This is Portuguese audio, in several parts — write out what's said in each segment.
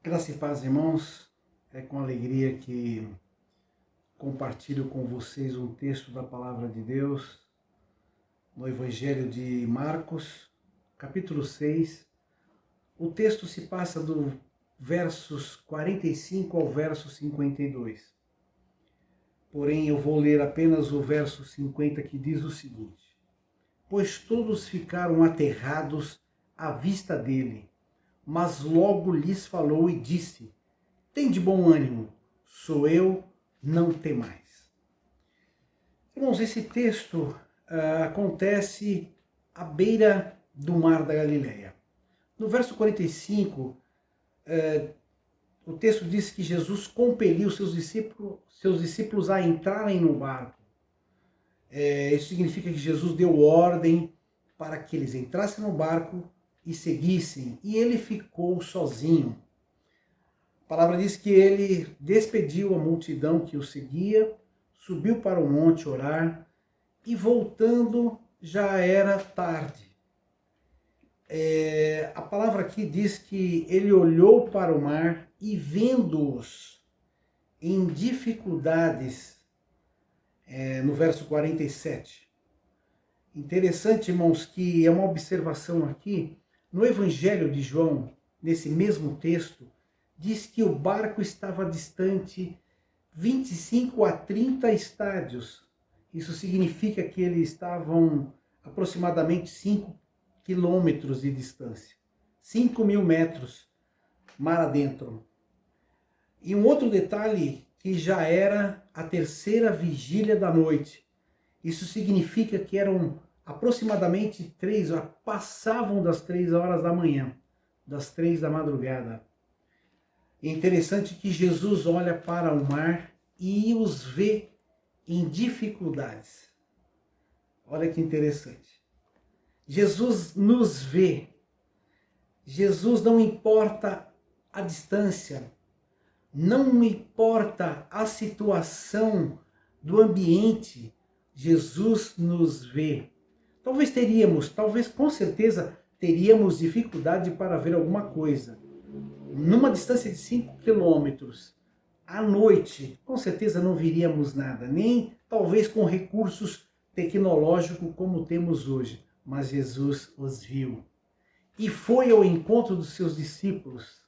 Graça e paz, irmãos. É com alegria que compartilho com vocês um texto da Palavra de Deus no Evangelho de Marcos, capítulo 6. O texto se passa do versos 45 ao verso 52. Porém, eu vou ler apenas o verso 50, que diz o seguinte: Pois todos ficaram aterrados à vista dele, mas logo lhes falou e disse: Tende bom ânimo, sou eu, não temais. Irmãos, esse texto acontece à beira do mar da Galileia. No verso 45, o texto diz que Jesus compeliu seus discípulos a entrarem no barco. Isso significa que Jesus deu ordem para que eles entrassem no barco e seguissem, e ele ficou sozinho. A palavra diz que ele despediu a multidão que o seguia, subiu para o monte orar, e voltando já era tarde. A palavra aqui diz que ele olhou para o mar e, vendo-os em dificuldades, no verso 47. Interessante, irmãos, que é uma observação aqui, no Evangelho de João, nesse mesmo texto, diz que o barco estava distante 25 a 30 estádios. Isso significa que eles estavam aproximadamente 5 quilômetros de distância. 5.000 metros mar adentro. E um outro detalhe, que já era a terceira vigília da noite. Isso significa que eram aproximadamente 3 horas, passavam das 3 horas da manhã, das 3 da madrugada. É interessante que Jesus olha para o mar e os vê em dificuldades. Olha que interessante. Jesus nos vê. Jesus, não importa a distância, não importa a situação do ambiente, Jesus nos vê. Talvez com certeza teríamos dificuldade para ver alguma coisa. Numa distância de 5 quilômetros, à noite, com certeza não viríamos nada, nem talvez com recursos tecnológicos como temos hoje. Mas Jesus os viu e foi ao encontro dos seus discípulos,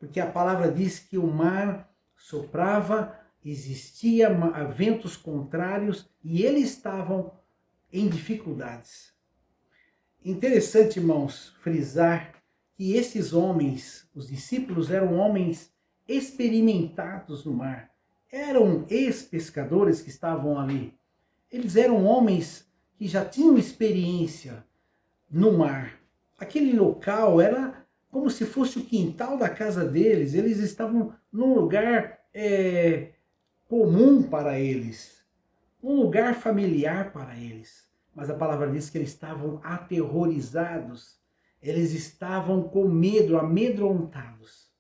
porque a palavra diz que o mar soprava, existia ventos contrários e eles estavam em dificuldades. Interessante, irmãos, frisar que esses homens, os discípulos, eram homens experimentados no mar. Eram ex-pescadores que estavam ali. Eles eram homens que já tinham experiência no mar. Aquele local era como se fosse o quintal da casa deles. Eles estavam num lugar comum para eles, um lugar familiar para eles. Mas a palavra diz que eles estavam aterrorizados. Eles estavam com medo, amedrontados.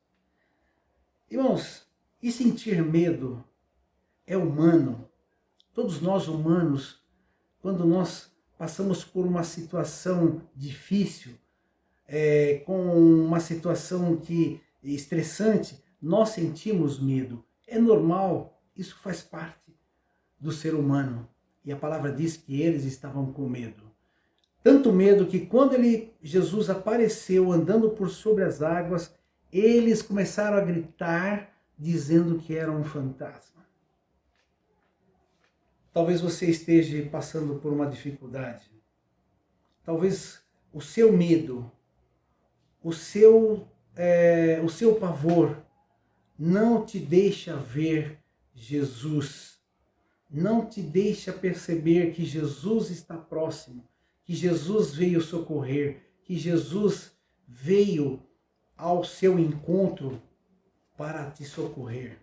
Irmãos, e sentir medo é humano. Todos nós humanos, quando nós passamos por uma situação difícil, com uma situação estressante, nós sentimos medo. É normal, isso faz parte do ser humano. E a palavra diz que eles estavam com medo. Tanto medo que quando Jesus apareceu andando por sobre as águas, eles começaram a gritar, dizendo que era um fantasma. Talvez você esteja passando por uma dificuldade. Talvez o seu medo, o seu pavor não te deixa ver Jesus. Não te deixa perceber que Jesus está próximo, que Jesus veio socorrer, que Jesus veio ao seu encontro para te socorrer.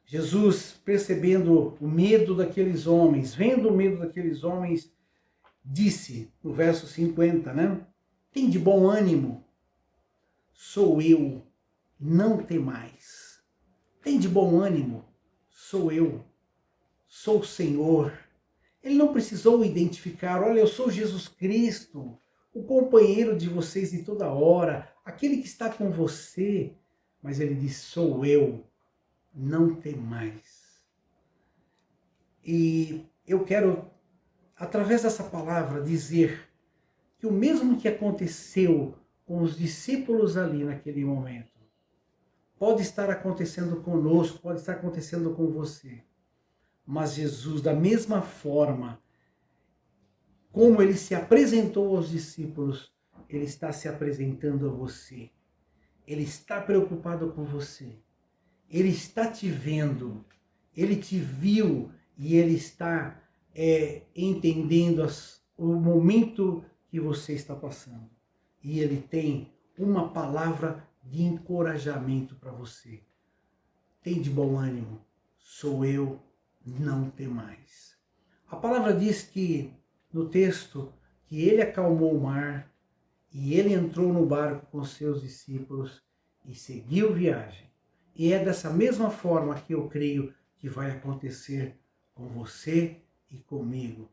Jesus, percebendo o medo daqueles homens, vendo o medo daqueles homens, disse no verso 50, Tem de bom ânimo, sou eu, não temais. Tem de bom ânimo, sou eu, sou o Senhor. Ele não precisou identificar, olha, eu sou Jesus Cristo, o companheiro de vocês de toda hora, aquele que está com você, mas ele diz, sou eu, não tem mais. E eu quero, através dessa palavra, dizer que o mesmo que aconteceu com os discípulos ali naquele momento, pode estar acontecendo conosco, pode estar acontecendo com você. Mas Jesus, da mesma forma como ele se apresentou aos discípulos, ele está se apresentando a você. Ele está preocupado com você. Ele está te vendo. Ele te viu e ele está entendendo o momento que você está passando. E ele tem uma palavra de encorajamento para você. Tem de bom ânimo. Sou eu, não tem mais. A palavra diz que, no texto, que ele acalmou o mar e ele entrou no barco com seus discípulos e seguiu viagem. E é dessa mesma forma que eu creio que vai acontecer com você e comigo.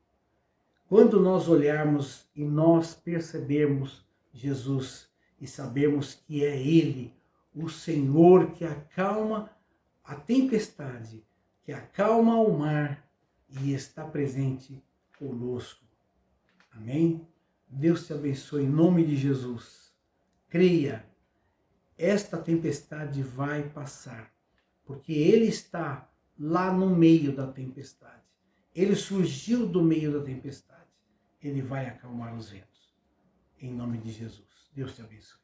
Quando nós olharmos e nós percebermos Jesus e sabermos que é Ele, o Senhor que acalma a tempestade, que acalma o mar e está presente conosco. Amém? Deus te abençoe em nome de Jesus. Creia, esta tempestade vai passar, porque Ele está lá no meio da tempestade. Ele surgiu do meio da tempestade. Ele vai acalmar os ventos. Em nome de Jesus. Deus te abençoe.